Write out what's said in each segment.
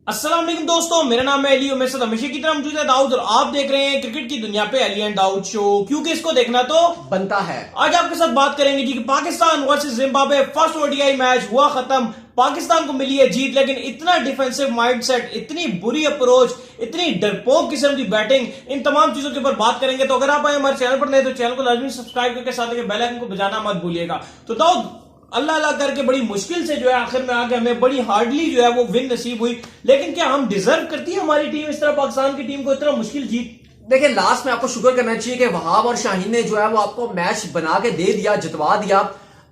अस्सलाम वालेकुम दोस्तों, मेरा नाम है अली और मेरे साथ हमेशा की तरह मौजूद है दाऊद और आप देख रहे हैं क्रिकेट की दुनिया पे अली एंड दाऊद शो, क्योंकि इसको देखना तो बनता है। आज आपके साथ बात करेंगे जी कि Pakistan versus Zimbabwe first ODI match हुआ खत्म। पाकिस्तान को मिली है जीत, लेकिन इतना डिफेंसिव माइंडसेट, इतनी बुरी अप्रोच, इतनी डरपोक किस्म की बैटिंग, इन तमाम चीजों के ऊपर बात करेंगे। तो अगर आप आए हमारे चैनल पर नए तो चैनल को लाजमी सब्सक्राइब करके साथ बेल आइकन को बजाना मत भूलिएगा। तो दाऊद, अल्लाह अल्लाह करके बड़ी मुश्किल से जो है आखिर में आके हमें बड़ी हार्डली जो है वो विन नसीब हुई, लेकिन क्या हम डिजर्व करती है हमारी टीम इस तरह पाकिस्तान की टीम को इतना मुश्किल जीत? देखिए, लास्ट में आपको शुक्र करना चाहिए कि वहाब और शाहीन ने जो है वो आपको मैच बना के दे दिया, जितवा दिया।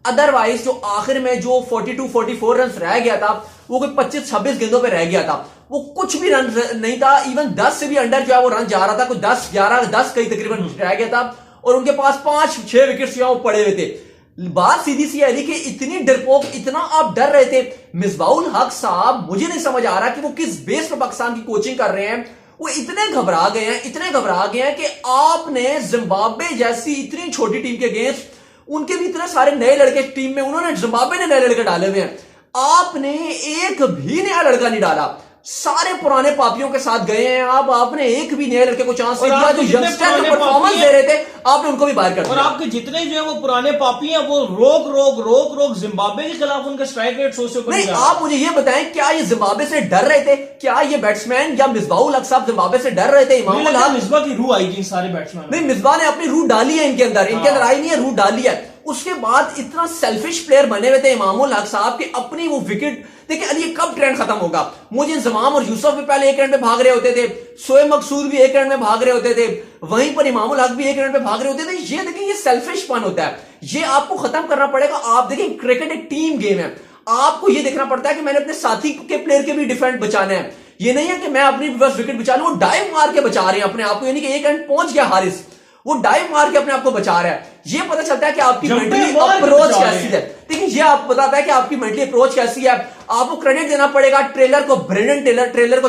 अदरवाइज जो आखिर में जो 42-44 रन रह गया था, वो कोई 25-26 गेंदों पे रह गया था, वो कुछ भी रन नहीं था। इवन 10 से भी अंडर जो है वो रन जा रहा था, कोई 10-11-10 कई तकरीबन रह गया था, और उनके पास 5-6 विकेट जो है वो पड़े हुए थे। बात सीधी सी है कि इतनी डरपोक, इतना आप डर रहे थे। मिसबाउल हक साहब, मुझे नहीं समझ आ रहा कि वो किस बेस पर पाकिस्तान की कोचिंग कर रहे हैं। वो इतने घबरा गए हैं, इतने घबरा गए हैं कि आपने जिम्बाब्वे जैसी इतनी छोटी टीम के अगेंस्ट, उनके भी इतने सारे नए लड़के टीम में, उन्होंने जिम्बाब्वे ने नए लड़के डाले हुए हैं, आपने एक भी नया लड़का नहीं डाला। सारे पुराने पापियों के साथ गए हैं आप, आपने एक भी नए लड़के को चांस नहीं दिया। जो यंगस्टर जो परफॉर्मेंस दे रहे थे, आपने उनको भी बाहर कर दिया। और आपके जितने जो है वो पुराने पापी हैं, वो रोक जिम्बाब्वे के खिलाफ उनका स्ट्राइक रेट सोचो नहीं। आप मुझे ये बताएं, क्या ये जिम्बाब्वे से डर रहे थे? क्या ये बैट्समैन या मिसबाउल हक साहब जिम्बाब्वे से डर रहे थे? इमामुल हक, मिसबा की रूह आई थी सारे बैट्समैन। नहीं, मिसबा ने अपनी रूह डाली है इनके अंदर, इनके अंदर आई नहीं है, रूह डाली है। उसके बाद इतना सेल्फिश प्लेयर बने हुए थे इमामुल हक साहब कि अपनी वो विकेट, देखिए अली कब ट्रेंड खत्म होगा? मुझे इंजमाम और यूसुफ भी पहले एक रन पे भाग रहे होते थे, शोएब मकसूद भी एक रन में भाग रहे होते थे, वहीं पर इमामुल हक भी एक रन पे भाग रहे होते थे। ये देखिए, ये सेल्फिशपन होता है, ये आपको खत्म करना पड़ेगा। आप देखिए, क्रिकेट एक टीम गेम है, आपको ये देखना पड़ता है कि मैंने अपने साथी के प्लेयर के भी डिफेंड बचाने हैं। ये नहीं है कि मैं अपनी बस विकेट बचा लूं। वो डाइव मार के बचा रहे हैं अपने आप को, यानी कि एक रन पहुंच गया हारिस, वो डाइव मार के अपने आप को बचा रहा है। ये पता चलता है कि आपकी मेंटली अप्रोच कैसी है। देखिए, ये आप बताता है कि आपकी मेंटली अप्रोच कैसी है। आपको क्रेडिट देना पड़ेगा ट्रेलर को, ब्रेंडन टेलर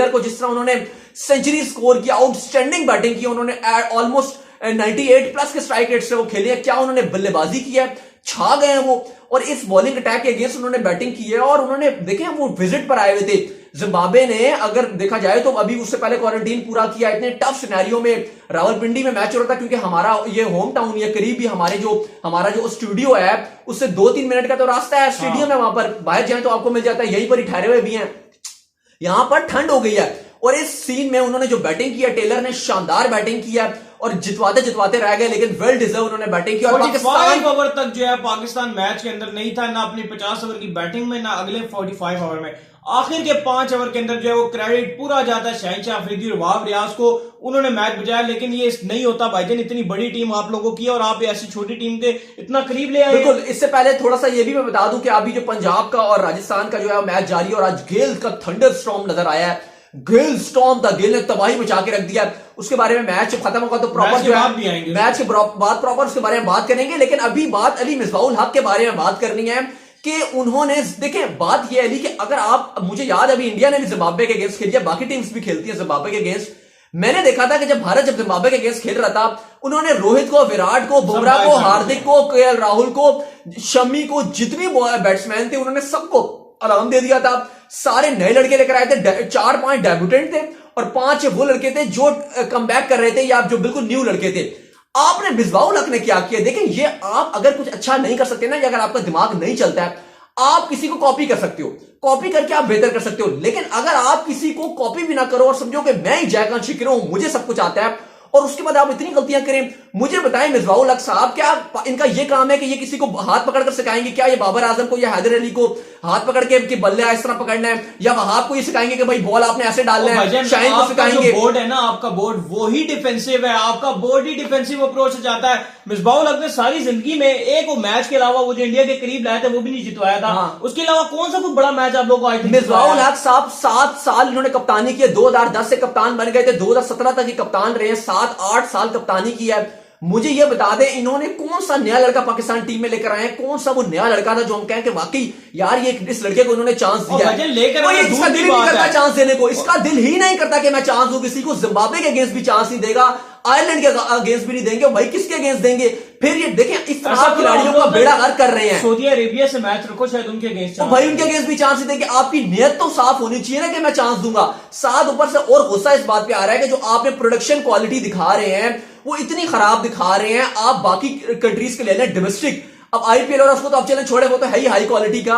को जिस तरह उन्होंने सेंचुरी स्कोर किया, आउटस्टैंडिंग बैटिंग की उन्होंने, ऑलमोस्ट 98 प्लस के स्ट्राइक रेट से वो खेले, क्या उन्होंने बल्लेबाजी की है, छा गए हैं वो। और इस बॉलिंग अटैक के अगेंस्ट उन्होंने बैटिंग की है, और उन्होंने देखे वो विजिट पर आए हुए थे जिम्बाब्वे ने। अगर देखा जाए तो अभी उससे पहले क्वारंटीन पूरा किया, इतने टफ सिनेरियो में रावलपिंडी में मैच हो रहा था, क्योंकि हमारा ये होम टाउन, ये करीब ही हमारा जो स्टूडियो है उससे 2-3 मिनट का तो रास्ता है स्टेडियम है। वहां पर बाहर जाए तो आपको मिल जाता है, यहीं पर ही ठहरे हुए भी हैं। यहां पर ठंड हो गई है, और इस सीन में उन्होंने जो बैटिंग की है, टेलर ने शानदार बैटिंग की है, और जितवाते रह गए, लेकिन वेल डिजर्व उन्होंने बैटिंग की। और 45 ओवर तक जो है पाकिस्तान मैच के अंदर नहीं था, ना अपनी 50 ओवर की बैटिंग में, ना अगले 45 ओवर में। आखिर के 5 ओवर के अंदर जो है वो क्रेडिट पूरा जाता है शहनशाह अफरीदी और वहाब रियाज को, उन्होंने मैच बचाया। लेकिन ये नहीं होता भाईजान, इतनी बड़ी टीम आप लोगों की, और आप ऐसी छोटी टीम के इतना करीब ले आए। बिल्कुल। इससे पहले थोड़ा सा ये भी मैं बता दूं कि अभी जो पंजाब का और राजस्थान का जो है मैच जारी है, और आज गेल का थंडर स्टॉर्म नजर आया है। गेल स्टॉर्म था, गेल ने तबाही मचा के रख दिया। उसके बारे में मैच खत्म होगा तो प्रॉपर जो है मैच के बाद प्रॉपर उसके बारे में बात करेंगे। लेकिन अभी बात अली मिसबाउल हक के बारे में बात करनी है कि उन्होंने, देखें बात यह अली कि अगर आप, मुझे याद है अभी इंडिया ने भी जिम्बाब्वे के अगेंस्ट खेली है, बाकी टीम्स भी खेलती है जिम्बाब्वे के अगेंस्ट। मैंने देखा था कि जब भारत जिम्बाब्वे के अगेंस्ट खेल रहा था, उन्होंने रोहित को, विराट को, बुमराह को, हार्दिक को, केएल राहुल को, शमी को, जितनी बैट्समैन थे उन्होंने सबको आराम दे दिया था। सारे नए लड़के लेकर आए थे, 4-5 डेब्यूटेंट थे, और 5 वो लड़के थे जो कमबैक कर रहे थे, या जो बिल्कुल न्यू लड़के थे। आपने मिसबाउल हक ने क्या किया? देखिए, ये आप अगर कुछ अच्छा नहीं कर सकते ना, या अगर आपका दिमाग नहीं चलता है, आप किसी को कॉपी कर सकते हो, कॉपी करके आप बेहतर कर सकते हो। लेकिन अगर आप किसी को कॉपी भी ना करो और समझो कि मैं ही जयकांत शिकरे हूं, मुझे सब कुछ आता है, और उसके बाद आप इतनी गलतियां करें, मुझे बताएं मिसबाउल हक साहब, क्या इनका ये काम है कि ये किसी को हाथ पकड़ कर सिखाएंगे? क्या ये बाबर आजम को या हैदर अली को हाथ पकड़ के कि बल्ले इस तरह पकड़ना है, या वहाब को ये सिखाएंगे कि भाई बॉल आपने ऐसे डालना है? शाहीन को सिखाएंगे? बोर्ड है ना आपका, बोर्ड वो ही डिफेंसिव है, आपका बोर्ड ही डिफेंसिव अप्रोच से जाता है। मिसबाउल हक ने सारी जिंदगी में एक वो मैच के अलावा, वो जो इंडिया के करीब लाए थे वो भी नहीं जितवाया था। उसके अलावा कौन सा कोई बड़ा मैच आप लोगों को आया? मिसबाउल हक साहब 7 साल इन्होंने कप्तानी की है, 2010 से कप्तान बन गए थे, 2017 तक ही कप्तान रहे हैं, 7-8 साल कप्तानी की है। मुझे ये बता दें इन्होंने कौन सा नया लड़का पाकिस्तान टीम में लेकर आए हैं, कौन सा वो नया लड़का था जो हम कहें कि वाकई यार ये इस लड़के को इन्होंने चांस दिया है। इसका दिल ही नहीं करता चांस देने को, इसका दिल ही नहीं करता कि मैं चांस दूं किसी को। जिम्बाब्वे के अगेंस्ट भी चांस नहीं देगा, आयरलैंड के अगेंस्ट भी नहीं देंगे, भाई किसके अगेंस्ट देंगे फिर? ये देखें इस तरह खिलाड़ियों का बेड़ा गर्क कर रहे हैं। सऊदी अरेबिया से मैच रखो, शायद उनके अगेंस्ट तो भाई उनके अगेंस्ट भी चांस नहीं देंगे। आपकी नियत तो साफ होनी चाहिए ना कि मैं चांस दूंगा। साथ ऊपर से और गुस्सा इस बात पे आ रहा है कि जो आपने प्रोडक्शन क्वालिटी दिखा रहे हैं वो इतनी खराब दिखा रहे हैं। आप बाकी कंट्रीज के ले लें डोमेस्टिक, अब आईपीएल और उसको तो आप चलें छोड़े, वो तो है ही हाई क्वालिटी का।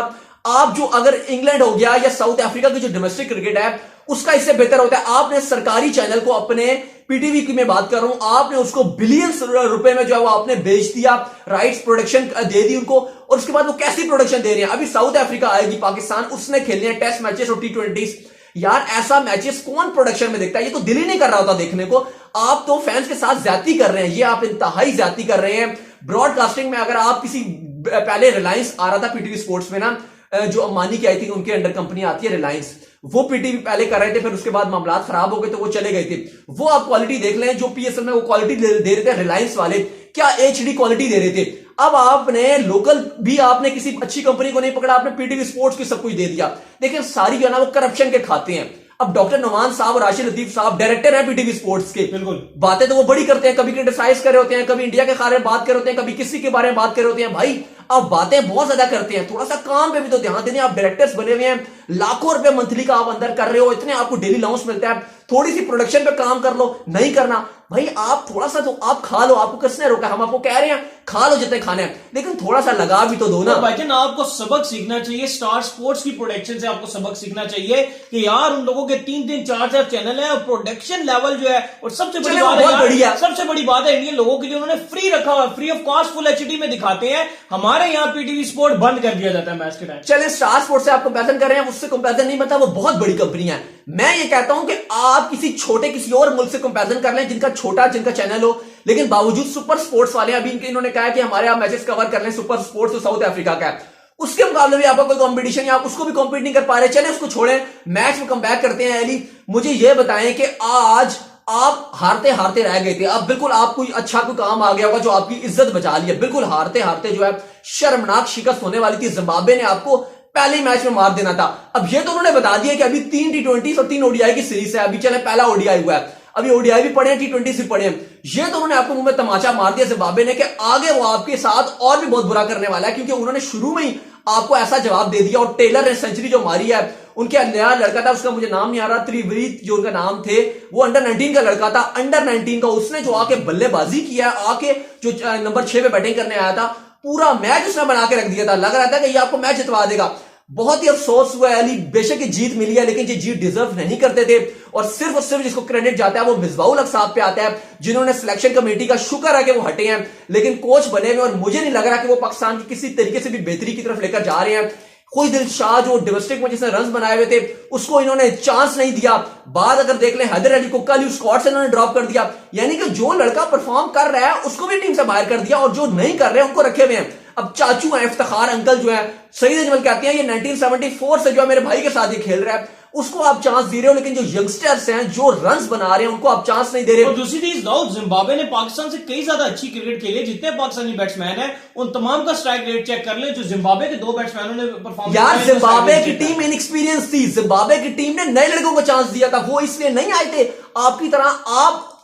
आप जो अगर इंग्लैंड हो गया या साउथ अफ्रीका की जो डोमेस्टिक क्रिकेट है उसका इससे बेहतर होता है। आपने सरकारी चैनल को, अपने पीटीवी की मैं बात कर रहा हूं, आपने उसको बिलियंस रुपए में जो है वो आपने बेच दिया, राइट्स प्रोडक्शन दे दी उनको, और उसके बाद वो कैसी प्रोडक्शन दे रहे हैं। अभी साउथ अफ्रीका आएगी पाकिस्तान, उसने खेलने हैं टेस्ट मैचेस और T20। यार ऐसा मैचेस कौन प्रोडक्शन में देखता है? ये तो दिल ही नहीं कर रहा होता देखने को। आप तो फैंस के साथ ज्यादती कर रहे हैं, ये आप इंतहाई ज्यादती कर रहे हैं। ब्रॉडकास्टिंग में अगर आप किसी, पहले रिलायंस आ रहा था पीटीवी स्पोर्ट्स में ना, जो अंबानी की आई थी उनके अंडर कंपनी आती है रिलायंस, वो पीटीवी पहले कर रहे थे, फिर उसके बाद मामला खराब हो गए तो वो चले गए थे। वो आप क्वालिटी देख लें जो पीएसएल में वो क्वालिटी दे रहे थे रिलायंस वाले, क्या एचडी क्वालिटी दे रहे थे। अब आपने लोकल भी आपने किसी अच्छी कंपनी को नहीं पकड़ा, आपने पीटीवी स्पोर्ट्स की सब कुछ दे दिया। देखिए सारी जो है ना वो करप्शन के खाते हैं। अब डॉक्टर नुमान साहब और राशिद लतीफ साहब डायरेक्टर हैं पीटीवी स्पोर्ट्स के, बिल्कुल बातें तो वो बड़ी करते हैं, कभी क्रिटिसाइज कर रहे होते हैं, कभी इंडिया के बारे में बात कर रहे होते हैं, कभी किसी के बारे में बात कर रहे होते हैं। भाई आप बातें बहुत ज्यादा करते हैं, थोड़ा सा काम पे भी तो ध्यान दें। आप डायरेक्टर्स बने हुए हैं, लाखों रुपए मंथली का आप अंदर कर रहे हो, इतने आपको डेली अलाउंस मिलता है, थोड़ी सी प्रोडक्शन पे काम कर लो, नहीं करना। भाई आप थोड़ा सा तो आप खा लो, आपको किसने रोका? हम आपको कह रहे हैं खा लो जितने खाने हैं, लेकिन थोड़ा सा लगा भी तो दो ना। भाईजान आपको सबक सीखना चाहिए, स्टार स्पोर्ट्स की प्रोडक्शन से आपको सबक सीखना चाहिए कि यार उन लोगों के 3-3, 4-4 चैनल है और प्रोडक्शन लेवल जो है, और सबसे बड़ी बात है, सबसे बड़ी बात है इंडियन लोगों के लिए उन्होंने फ्री रखा हुआ, free of cost full HD में दिखाते हैं। हमारे यहाँ पीटीवी स्पोर्ट बंद कर दिया जाता है मैच के टाइम। चले स्टार स्पोर्ट्स से आप कंपैरिजन कर रहे हैं, उससे कंपैरिजन नहीं बनता, वो बहुत बड़ी कंपनी है। मैं ये कहता हूं कि आप किसी छोटे किसी और मुल्क से कंपैरिजन कर लें जिनका छोटा जिनका चैनल हो, लेकिन बावजूद सुपर स्पोर्ट्स वाले अभी इन्होंने कहा कि हमारे आप मैचेस कवर कर लें, सुपर स्पोर्ट्स तो साउथ अफ्रीका का है, उसके मुकाबले भी आपका कोई कंपटीशन या आप उसको भी कॉम्पीट नहीं कर पा रहे। चले उसको छोड़ें, मैच में कम बैक करते हैं। अली मुझे यह बताएं कि आज आप हारते हारते रह गए थे, अब बिल्कुल आपको अच्छा कोई काम आ गया होगा जो आपकी इज्जत बचा ली है। बिल्कुल हारते हारते जो है शर्मनाक शिकस्त होने वाली थी, जिम्बाब्वे ने आपको पहले मैच में मार देना था। अब ये तो उन्होंने बता दिया कि अभी 3 T20 और 3 ओडीआई की सीरीज है, अभी चले पहला ओडीआई हुआ है, अभी ओडीआई भी पड़े हैं, T20 भी पड़े हैं। ये तो उन्होंने आपको मुंह में तमाचा मार दिया जिम्बाब्वे ने कि आगे वो आपके साथ और भी बहुत बुरा करने वाला है, क्योंकि उन्होंने शुरू में ही आपको ऐसा जवाब दे दिया। और टेलर ने सेंचुरी जो मारी है, उनके नया लड़का था, उसका मुझे नाम नहीं आ रहा, त्रिवरीत जो उनका नाम थे, वो अंडर 19 का लड़का था, अंडर 19 का, उसने जो आके बल्लेबाजी किया, आके जो नंबर 6 पे बैटिंग करने आया था, पूरा मैच उसने बना के रख दिया था। लग रहा था कि ये आपको मैच जितवा देगा। बहुत ही अफसोस हुआ है अली, बेशक ये जीत मिली है, लेकिन ये जीत डिजर्व नहीं करते थे। और सिर्फ जिसको क्रेडिट जाता है वो मिसबाहुल हक साहब पे आता है, जिन्होंने सिलेक्शन कमेटी का शुक्र है कि वो हटे हैं, लेकिन कोच बने हुए, और मुझे नहीं लग रहा कि वो पाकिस्तान की किसी तरीके से भी बेहतरी की तरफ लेकर जा रहे हैं। कोई दिल शाह जो डोमेस्टिक में जिसने रन बनाए हुए थे उसको इन्होंने चांस नहीं दिया। बाद अगर देख लें हैदर अली को कल ही स्क्वाड से इन्होंने ड्रॉप कर दिया, यानी कि जो लड़का परफॉर्म कर रहा है उसको भी टीम से बाहर कर दिया, और जो नहीं कर रहे हैं उनको रखे हुए हैं। अब चाचू हैं इफ्तिखार अंकल जो है, सईद अजमल कहते हैं ये 1974 से जो है मेरे भाई के साथ ये खेल रहा है, उसको आप चांस दे रहे हो, लेकिन जो यंगस्टर्स हैं जो रन्स बना रहे हैं उनको आप चांस नहीं दे रहे। और दूसरी चीज दाऊद, जिम्बाब्वे ने पाकिस्तान से कई ज्यादा अच्छी क्रिकेट खेली है। जितने पाकिस्तानी बैट्समैन हैं उन तमाम का स्ट्राइक रेट चेक कर ले, जो जिम्बाब्वे के 2 बैट्समैनों ने परफॉर्म। यार जिम्बाब्वे की टीम इनएक्सपीरियंस थी, जिम्बाब्वे की टीम ने नए लड़कों को चांस दिया था, वो इसलिए नहीं आए थे आपकी तरह।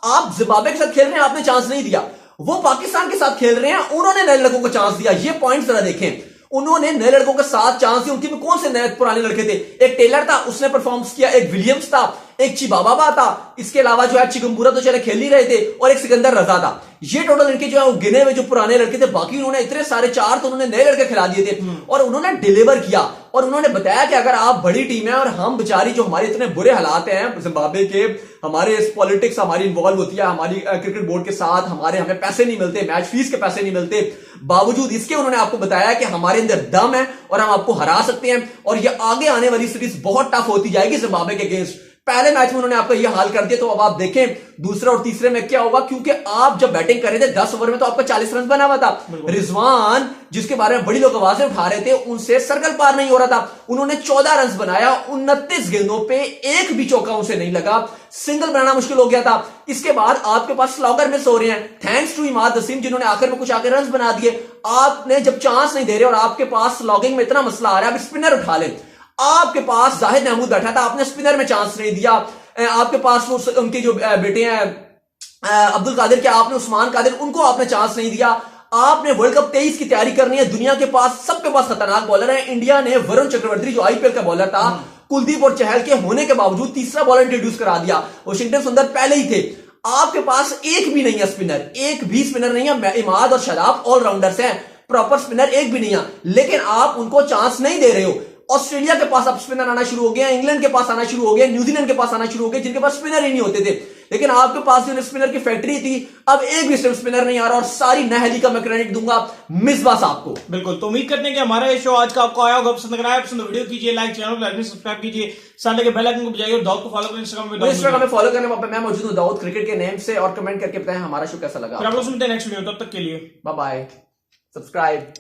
आप जिम्बाब्वे के साथ खेल रहे हैं, आपने चांस नहीं दिया। वो पाकिस्तान के साथ खेल रहे हैं, उन्होंने नए लड़कों को चांस दिया। ये पॉइंट जरा देखें, उन्होंने नए लड़कों के साथ चांस दिया। उनके में कौन से नए पुराने लड़के थे? एक टेलर था, उसने परफॉर्मेंस किया, एक विलियम्स था, एक चिबाबा था, इसके अलावा जो है चिगम्बुरा तो चले खेल नहीं रहे थे, और एक सिकंदर रजा था। ये टोटल इनके जो है वो गिने हुए जो पुराने लड़के थे। बाकी उन्होंने इतने सारे 4 तो उन्होंने नए लड़के खिला दिए थे, और उन्होंने डिलीवर किया। और उन्होंने बताया कि अगर आप बड़ी टीम है और हम बेचारी जो हमारे इतने बुरे हालात हैं जिम्बाब्वे के, हमारे पॉलिटिक्स हमारी इन्वॉल्व होती है, हमारी क्रिकेट बोर्ड के साथ हमें पैसे नहीं मिलते, मैच फीस के पैसे नहीं मिलते, बावजूद इसके उन्होंने आपको बताया कि हमारे अंदर दम है और हम आपको हरा सकते हैं, और ये आगे आने वाली सीरीज बहुत टफ होती जाएगी जिम्बाब्वे के अगेंस्ट। पहले मैच में उन्होंने आपका ये हाल कर दिया, तो अब आप देखें दूसरे और तीसरे में क्या होगा, क्योंकि आप जब बैटिंग कर रहे थे 10 ओवर में तो आपका 40 रन बना हुआ था। रिजवान जिसके बारे में बड़ी लोग आवाजें उठा रहे थे, उनसे सर्कल पार नहीं हो रहा था। उन्होंने 14 रन बनाया, 29 गेंदों पे एक भी चौका उसे नहीं लगा, सिंगल बनाना मुश्किल हो गया था। इसके बाद आपके पास स्लॉगर मिस हो रहे हैं, थैंक्स टू इमाद वसीम जिन्होंने आखिर में कुछ आकर रन बना दिए। आपने जब चांस नहीं दे रहे और आपके पास स्लॉगिंग में इतना मसला आ रहा है, अब स्पिनर उठा ले। आपके पास जाहिद महमूद बैठा था, आपने स्पिनर में चांस नहीं दिया। आपके पास वो उनके जो बेटे हैं अब्दुल कादिर के, आपने उस्मान कादिर, उनको आपने चांस नहीं दिया। आपने वर्ल्ड कप 23 की तैयारी करनी है, दुनिया के पास सबके पास खतरनाक बॉलर है। इंडिया ने वरुण चक्रवर्ती जो आईपीएल का बॉलर था, कुलदीप और चहल के होने के बावजूद तीसरा बॉलर इंट्रोड्यूस करा दिया। वाशिंगटन सुंदर पहले ही थे। आपके पास एक भी नहीं है स्पिनर, एक भी स्पिनर नहीं है। इमाद और शादाब ऑलराउंडर्स हैं, प्रॉपर स्पिनर एक भी नहीं है, लेकिन आप उनको चांस नहीं दे रहे हो। ऑस्ट्रेलिया के पास अब स्पिनर आना शुरू हो गया, इंग्लैंड के पास आना शुरू हो गया, न्यूजीलैंड के पास आना शुरू हो गया, जिनके पास स्पिनर ही नहीं होते थे। लेकिन आपके पास जो स्पिनर की फैक्ट्री थी, अब एक भी स्पिनर नहीं आ रहा, और सारी नहली का मैं क्रेडिट दूंगा मिसबा साहब को। बिल्कुल, तो उम्मीद करते हैं कि हमारा ये शो आज का आपको आया होगा, पसंद आया, पसंद वीडियो कीजिए लाइक, चैनल को लाइक सब्सक्राइब कीजिए, साथ के बेल आइकन को बजाइए और दाऊद को फॉलो करें इंस्टाग्राम में फॉलो करने पर मैं मौजूद हूं दाऊद क्रिकेट के नेम से, और कमेंट करके बताएं हमारा शो कैसा लगा। फिर आप लोग सुनते हैं नेक्स्ट वीडियो, तब तक के लिए बाय बाय, सब्सक्राइब।